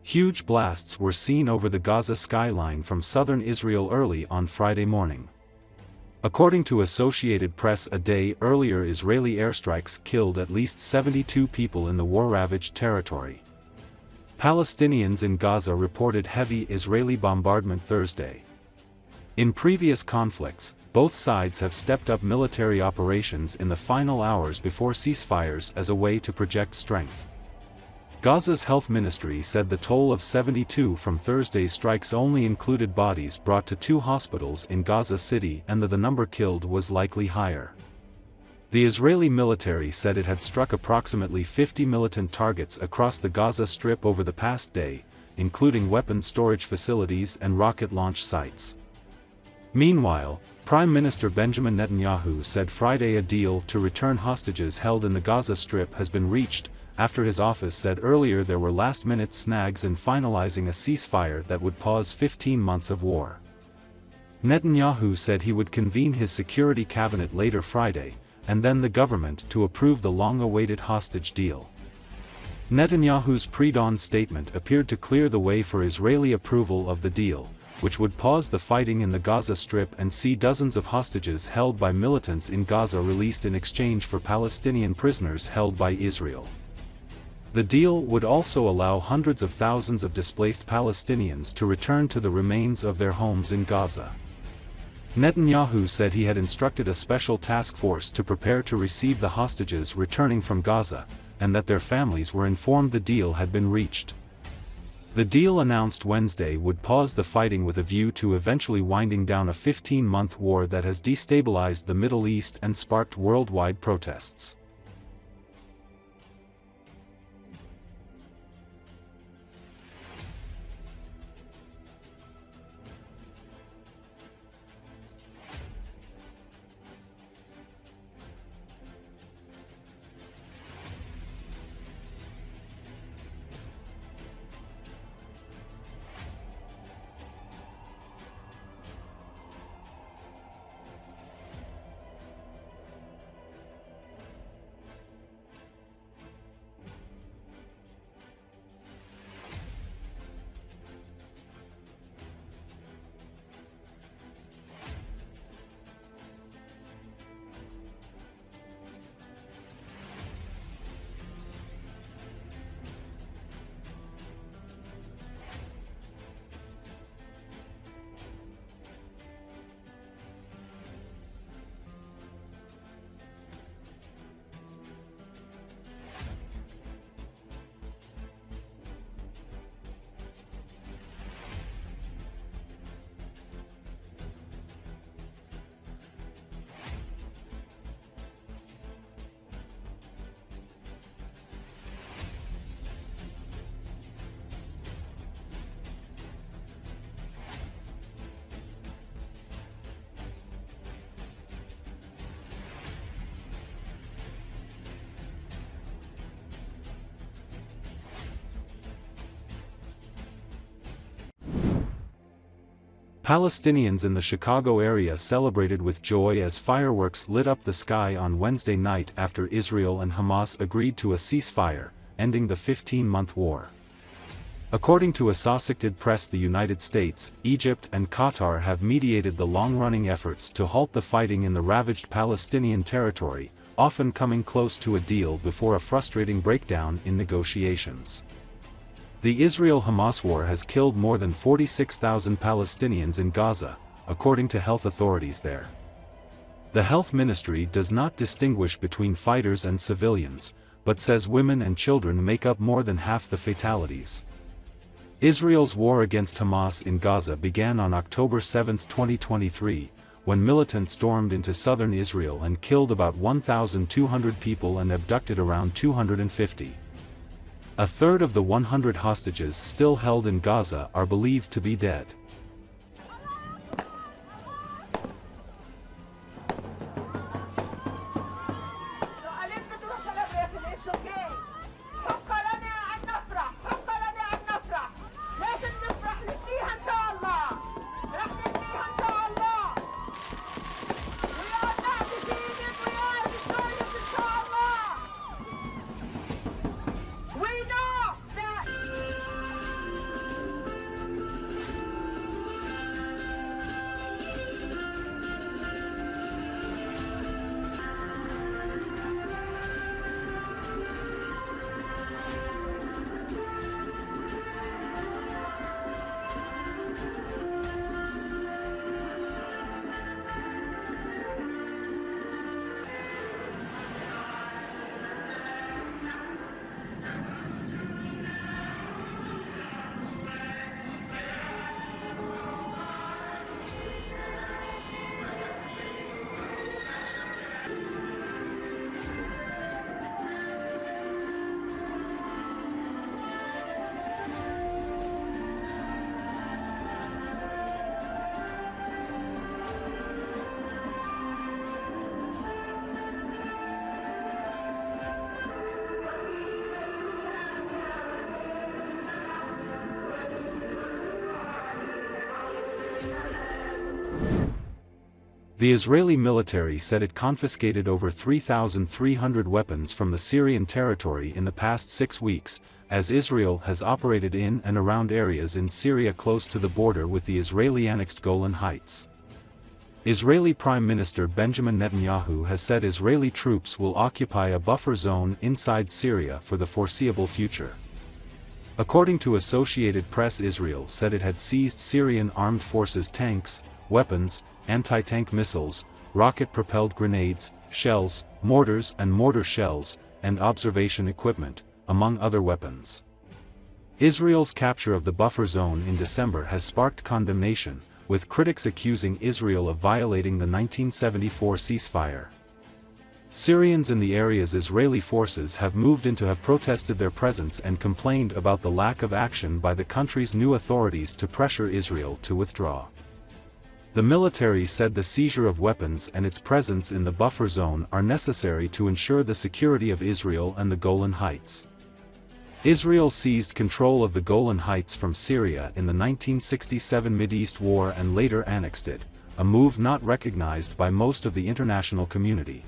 Huge blasts were seen over the Gaza skyline from southern Israel early on Friday morning. According to Associated Press, a day earlier Israeli airstrikes killed at least 72 people in the war-ravaged territory. Palestinians in Gaza reported heavy Israeli bombardment Thursday. In previous conflicts, both sides have stepped up military operations in the final hours before ceasefires as a way to project strength. Gaza's health ministry said the toll of 72 from Thursday's strikes only included bodies brought to 2 hospitals in Gaza City and that the number killed was likely higher. The Israeli military said it had struck approximately 50 militant targets across the Gaza Strip over the past day, including weapons storage facilities and rocket launch sites. Meanwhile, Prime Minister Benjamin Netanyahu said Friday a deal to return hostages held in the Gaza Strip has been reached, after his office said earlier there were last-minute snags in finalizing a ceasefire that would pause 15 months of war. Netanyahu said he would convene his security cabinet later Friday, and then the government to approve the long-awaited hostage deal. Netanyahu's pre-dawn statement appeared to clear the way for Israeli approval of the deal, which would pause the fighting in the Gaza Strip and see dozens of hostages held by militants in Gaza released in exchange for Palestinian prisoners held by Israel. The deal would also allow hundreds of thousands of displaced Palestinians to return to the remains of their homes in Gaza. Netanyahu said he had instructed a special task force to prepare to receive the hostages returning from Gaza, and that their families were informed the deal had been reached. The deal announced Wednesday would pause the fighting with a view to eventually winding down a 15-month war that has destabilized the Middle East and sparked worldwide protests. Palestinians in the Chicago area celebrated with joy as fireworks lit up the sky on Wednesday night after Israel and Hamas agreed to a ceasefire, ending the 15-month war. According to Associated Press, the United States, Egypt and Qatar have mediated the long-running efforts to halt the fighting in the ravaged Palestinian territory, often coming close to a deal before a frustrating breakdown in negotiations. The Israel-Hamas war has killed more than 46,000 Palestinians in Gaza, according to health authorities there. The health ministry does not distinguish between fighters and civilians, but says women and children make up more than half the fatalities. Israel's war against Hamas in Gaza began on October 7, 2023, when militants stormed into southern Israel and killed about 1,200 people and abducted around 250. A third of the 100 hostages still held in Gaza are believed to be dead. The Israeli military said it confiscated over 3,300 weapons from the Syrian territory in the past 6 weeks, as Israel has operated in and around areas in Syria close to the border with the Israeli-annexed Golan Heights. Israeli Prime Minister Benjamin Netanyahu has said Israeli troops will occupy a buffer zone inside Syria for the foreseeable future. According to Associated Press, Israel said it had seized Syrian armed forces tanks, weapons, anti-tank missiles, rocket-propelled grenades, shells, mortars and mortar shells, and observation equipment, among other weapons. Israel's capture of the buffer zone in December has sparked condemnation, with critics accusing Israel of violating the 1974 ceasefire. Syrians in the areas Israeli forces have moved into have protested their presence and complained about the lack of action by the country's new authorities to pressure Israel to withdraw. The military said the seizure of weapons and its presence in the buffer zone are necessary to ensure the security of Israel and the Golan Heights. Israel seized control of the Golan Heights from Syria in the 1967 Mideast War and later annexed it, a move not recognized by most of the international community.